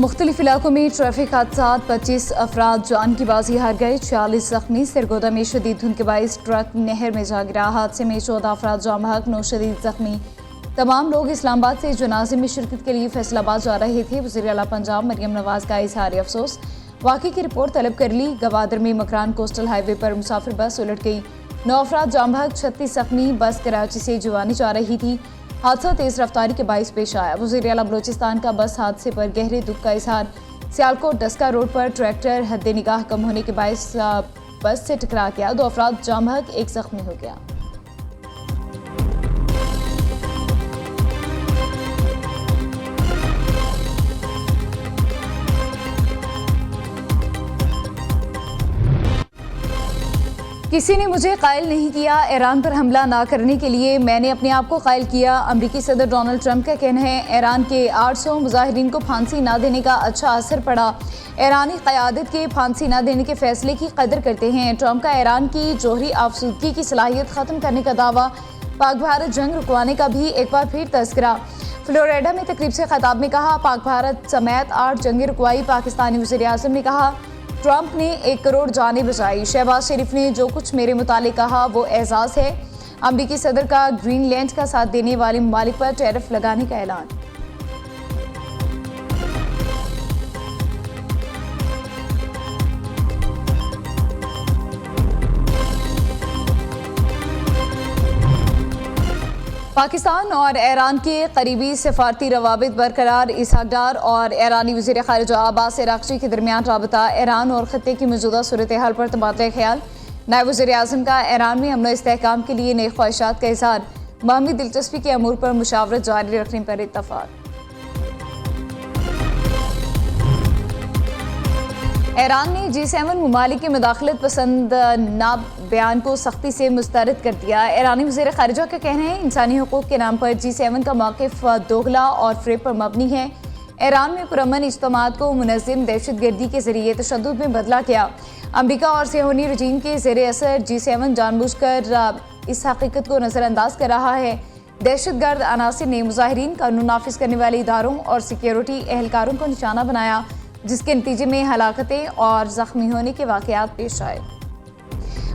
मुख्तलिफ इलाकों में ट्रैफिक हादसा, 25 अफराद जान की बाजी हार गए, 46 जख्मी। सरगोदा में शदीद धुंध के बाइस ट्रक नहर में जा गिरा। हादसे में 14 अफराद जाम बहक, 9 शदीद जख्मी। तमाम लोग इस्लामाबाद से जनाजे में शिरकत के लिए फैसलाबाद जा रहे थे। वज़ीर आला पंजाब मरियम नवाज का इजहार अफसोस। वाक़े की रिपोर्ट तलब कर ली। गवादर में मकरान कोस्टल हाईवे पर मुसाफिर बस उलट गई, 9 अफराद जाम बहक, 36 जख्मी। बस कराची से जुवानी जा रही थी। हादसा तेज रफ्तारी के बाइस पेश आया। वज़ीर आला बलोचिस्तान का बस हादसे पर गहरे दुख का इजहार। सियालकोट डस्का रोड पर ट्रैक्टर हद निगाह कम होने के बाइस बस से टकरा गया, 2 अफराद जाम बहक, 1 जख्मी हो गया। किसी ने मुझे कायल नहीं किया। ईरान पर हमला ना करने के लिए मैंने अपने आप को कायल किया। अमरीकी सदर डोनाल्ड ट्रंप का कहना है, ईरान के 800 मुजाहिरीन को फांसी ना देने का अच्छा असर पड़ा। ईरानी क़यादत के फांसी ना देने के फैसले की कदर करते हैं। ट्रंप का ईरान की जोहरी आफसूदगी की सलाहियत ख़त्म करने का दावा। पाक भारत जंग रुकवाने का भी एक बार फिर तस्करा। फ्लोरिडा में तकरीब से खिताब में कहा, पाक भारत समेत 8 जंगी रुकवाई। पाकिस्तानी वज़ीर आज़म ने कहा, ट्रंप ने 1 करोड़ जानें बचाई। शहबाज शरीफ ने जो कुछ मेरे मुतालिक कहा वो एजाज़ है। अमरीकी सदर का ग्रीनलैंड का साथ देने वाले ममालिक पर टैरिफ लगाने का ऐलान। पाकिस्तान और ईरान के करीबी सफारती रवाबित बरकरार। इसहाक डार और ईरानी वज़ीर ख़ारिजा अब्बास अराग़ची के दरमियान राबता। ईरान और ख़त्ते की मौजूदा सूरत हाल पर तबादला ख्याल। नायब वज़ीर आज़म का ईरान में अमन व इस्तेहकाम के लिए नई ख्वाहिशात का इज़हार। बाहमी दिलचस्पी के अमूर पर मुशावरत जारी रखने पर इत्तफ़ाक़। ईरान ने G7 ममालिक के मुदाखलत पसंद ना बयान को सख्ती से मुस्तरद कर दिया। ईरानी वज़ीर ख़ारिजा का कहना है, इंसानी हुकूक़ के नाम पर G7 का मौक़िफ़ दोगला और फ़रेब पर मबनी है। ईरान में पुरअमन इज्तिमात को मुनज़्ज़म दहशतगर्दी के ज़रिए तशद्दुद में बदला गया। अमरीका और सियोनी रजीम के ज़ेर असर G7 जानबूझकर इस हकीकत को नज़रअंदाज कर रहा है। दहशतगर्द अनासिर ने मुजाहिरीन, कानून नाफिज करने वाले इदारों और सिक्योरिटी एहलकारों को निशाना बनाया, जिसके नतीजे में हलाकतें और ज़ख्मी होने के वाक़यात पेश आए।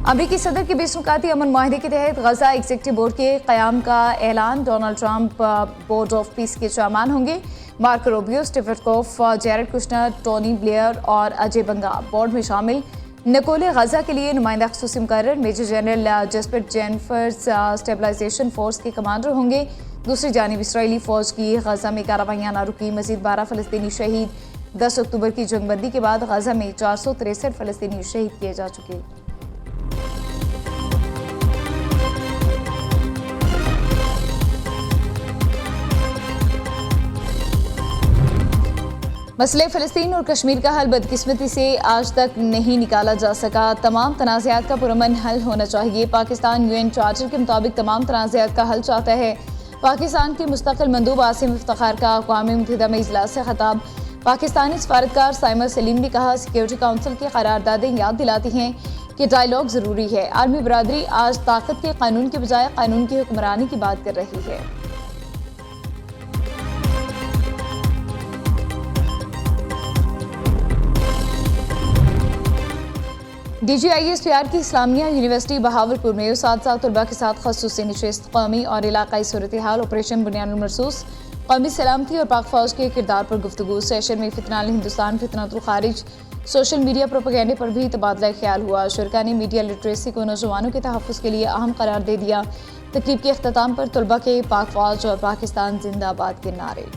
अमरीकी सदर के 20 नुकाती अमन माहिदे के तहत गजा एग्जीक्यूटिव बोर्ड के क़याम का ऐलान। Donald Trump board of peace के चेयरमैन होंगे। Marco Rubio, Steve Witkoff, Jared Kushner, Tony Blair और अजय बंगा बोर्ड में शामिल। नकोले गजा के लिए नुमाइंदा ख़ुसूसी मुकर्रर मेजर जनरल जस्पिट जेनिफर्स स्टेबलाइजेशन फोर्स के कमांडर होंगे। दूसरी जानिब इसराइली फ़ौज की गजा में कार्रवाइयाँ ना रुकी। मज़ीद 12 फ़लस्तीनी शहीद। 10 अक्टूबर की जंगबंदी के बाद गजा में 463 फ़लस्तीनी शहीद किए जा चुके। मसले फ़लस्तीन और कश्मीर का हल बदकिस्मती से आज तक नहीं निकाला जा सका। तमाम तनाज़ात का पुरअमन हल होना चाहिए। पाकिस्तान UN चार्टर के मुताबिक तमाम तनाज़ात का हल चाहता है। पाकिस्तान के मुस्तक़िल मंदूब आसिम इफ्तिखार का अक़वाम मुत्तहिदा में इजलास से खिताब। पाकिस्तानी सफारतकार साइमा सलीम ने कहा, सिक्योरिटी काउंसिल की करारदादें याद दिलाती हैं कि डायलॉग ज़रूरी है। आर्मी बरादरी आज ताकत के कानून के बजाय कानून की हुक्मरानी की बात कर रही है। DGISPR की इस्लामिया यूनिवर्सिटी बहावलपुर में उस्ताद तलबा के साथ ख़ुसूसी नशिस्त। कौमी और इलाकाई सूरत हाल, ऑपरेशन बुनियानुल मरसूस, कौमी सलामती और पाक फ़ौज के किरदार पर गुफ्तगू। सेशन में फितनाल हिंदुस्तान, फितनतुल खारिज, सोशल मीडिया प्रोपेगेंडे पर भी तबादला ख्याल हुआ। शुरका ने मीडिया लिटरेसी को नौजवानों के तहफ़्फ़ुज़ के लिए अहम करार दे दिया। तकरीब के अख्ताम पर तलबा के पाक फ़ौज और पाकिस्तान जिंदाबाद के नारे।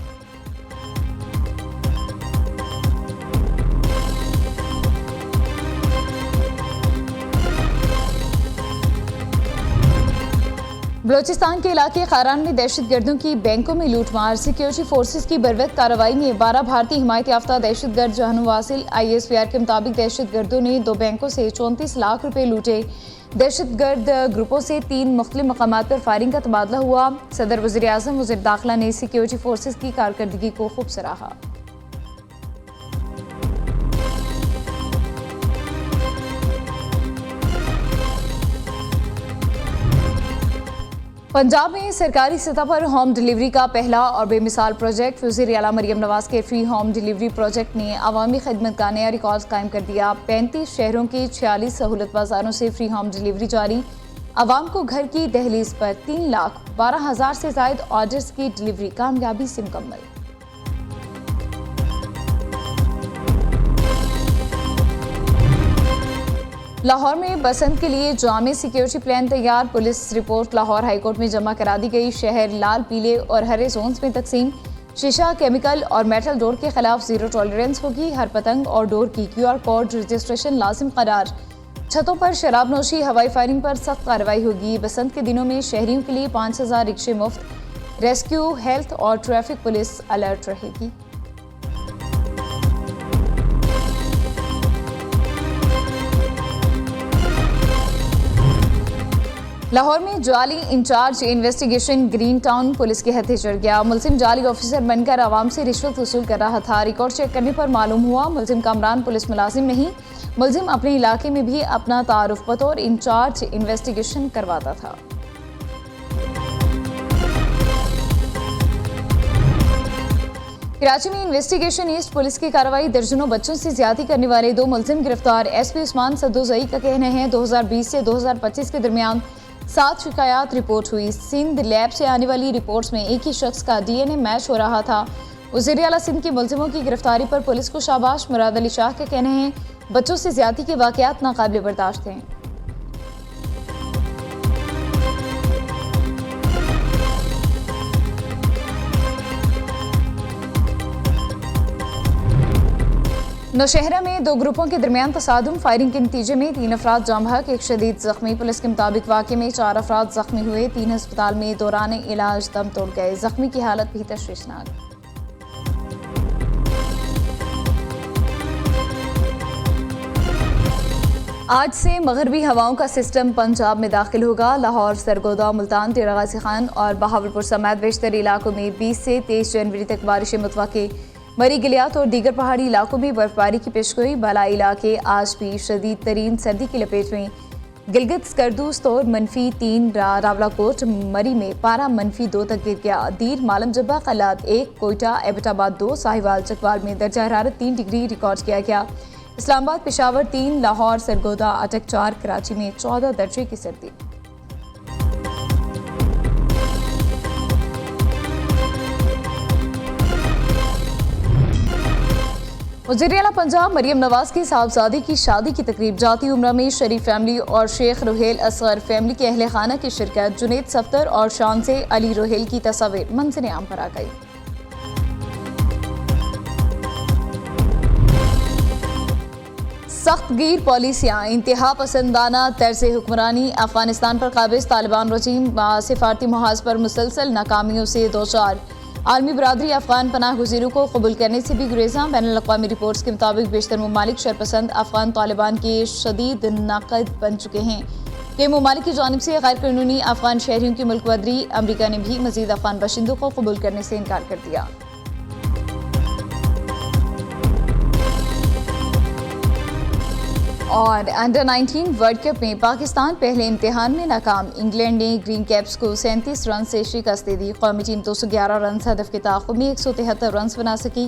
बलोचिस्तान के इलाके खारान में दहशतगर्दों की बैंकों में लूटमार। सिक्योरिटी फोर्सेज की बरवक्त कार्रवाई में 12 भारतीय हिमायत याफ्ता दहशतगर्द जहनुम वासिल। ISPR के मुताबिक दहशतगर्दों ने 2 बैंकों से 34 लाख रुपए लूटे। दहशतगर्द ग्रुपों से 3 मुख्तलिफ मकामात पर फायरिंग का तबादला हुआ। सदर वज़ीर आज़म वज़ीर दाखिला ने सिक्योरिटी फोर्सेज की कारकर्दगी को खूब सराहा। पंजाब में सरकारी सतह पर होम डिलीवरी का पहला और बेमिसाल प्रोजेक्ट वज़ीर आला मरियम नवाज के फ्री होम डिलीवरी प्रोजेक्ट ने अवामी खिदमत का नया रिकॉर्ड कायम कर दिया। 35 शहरों के 46 सहूलत बाजारों से फ्री होम डिलीवरी जारी। आवाम को घर की दहलीज पर 3,12,000 से ज़ायद ऑर्डर्स की डिलीवरी कामयाबी से मुकम्मल। लाहौर में बसंत के लिए जामे सिक्योरिटी प्लान तैयार। पुलिस रिपोर्ट लाहौर हाईकोर्ट में जमा करा दी गई। शहर लाल, पीले और हरे जोन्स में तकसीम। शीशा, केमिकल और मेटल डोर के खिलाफ जीरो टॉलरेंस होगी। हर पतंग और डोर की QR कोड रजिस्ट्रेशन लाजिम करार। छतों पर शराब नोशी, हवाई फायरिंग पर सख्त कार्रवाई होगी। बसंत के दिनों में शहरियों के लिए 5,000 रिक्शे मुफ्त। रेस्क्यू, हेल्थ और ट्रैफिक पुलिस अलर्ट रहेगी। लाहौर में जाली incharge investigation green town police के हथे चढ़ गया। मुलजिम जाली ऑफिसर बनकर आवाम से रिश्वत वसूल कर रहा था। रिकॉर्ड चेक करने पर मालूम हुआ मुलजिम कामरान पुलिस मुलाजिम नहीं, मुलजिम अपने इलाके में भी अपना तारुफ बतौर इंचार्ज इन्वेस्टिगेशन करवाता था। कराची में इन्वेस्टिगेशन ईस्ट पुलिस की कार्रवाई। दर्जनों बच्चों से ज्यादती करने वाले 2 मुलजिम गिरफ्तार। SP उस्मान सद्दोजई का कहना है 2020 से 2025 के दरमियान 7 शिकायत रिपोर्ट हुई। सिंध लैब से आने वाली रिपोर्ट्स में एक ही शख्स का DNA मैच हो रहा था। वज़ीर आला सिंध के मुलजिमों की गिरफ्तारी पर पुलिस को शाबाश। मुराद अली शाह का कहना है बच्चों से ज्यादती के वाकयात नाकाबिल बर्दाश्त हैं। नौशहरा में 2 ग्रुपों के दरमियान तसादुम। फायरिंग के नतीजे में 3 अफराद जाम बहक, 1 शदीद जख्मी। पुलिस के मुताबिक वाक़े में 4 अफराद जख्मी हुए। 3 अस्पताल में दौरान इलाज दम तोड़ गए। जख्मी की हालत भी तशवीशनाक। आज से मगरबी हवाओं का सिस्टम पंजाब में दाखिल होगा। लाहौर, सरगोदा, मुल्तान, टेरा गाजी खान और बहावलपुर समेत बेशतर इलाकों में 20 से 23 जनवरी तक बारिशें मुतवक्के। मरी, गिलियात और दीगर पहाड़ी इलाकों में बर्फबारी की पेशगोई। बालाई इलाके आज भी शदीद तरीन सर्दी की लपेट में। गिलगित, स्कर्दू, स्तोर -3, रावलाकोट, मरी में पारा -2 तक गिर गया। दीर, मालम जब्बा, कलात 1, कोयटा, एबटाबाद 2, साहिवाल, चकवाल में दर्जा हरारत 3 डिग्री रिकॉर्ड किया गया। इस्लामाबाद, पेशावर 3, लाहौर, सरगोदा, अटक 4, कराची में 14 दर्जे की सर्दी। वज़ीर आला पंजाब मरियम नवाज की साहबजादी की शादी की तकरीब। जाती उम्रा में शरीफ फैमिली और शेख रोहेल असगर फैमिली के अहले खाना की शिरकत। जुनेद सफ्तर और शान से अली रोहेल की तस्वीर मंजर आम पर आ गई। सख्त गिर पॉलिसियाँ, इंतहा पसंदाना तर्ज हुक्मरानी। अफगानिस्तान पर काबिज तालिबान रजीम सिफारती महाज पर मुसलसल नाकामियों से 2-4। आलमी बरादरी अफगान पनाह गुज़ीरों को कबूल करने से भी गुरेज़ा। बैनुल-अक़वामी रिपोर्ट्स के मुताबिक बेशतर ममालिक शरपसंद अफगान तालिबान के शदीद नाक़द बन चुके हैं। कई ममालिक की जानिब से गैर कानूनी अफगान शहरियों की मुल्क बदरी। अमरीका ने भी मज़ीद अफगान बाशिंदों को कबूल करने से इनकार कर दिया। और अंडर 19 वर्ल्ड कप में पाकिस्तान पहले इम्तिहान में नाकाम। इंग्लैंड ने ग्रीन कैप्स को 37 रन से शिकस्त दे दी। कौमी टीम 211 रन हदफ के ताक़ुब में 173 रन बना सकी।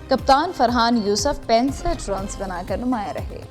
कप्तान फरहान यूसुफ 65 रन बनाकर नुमाया रहे।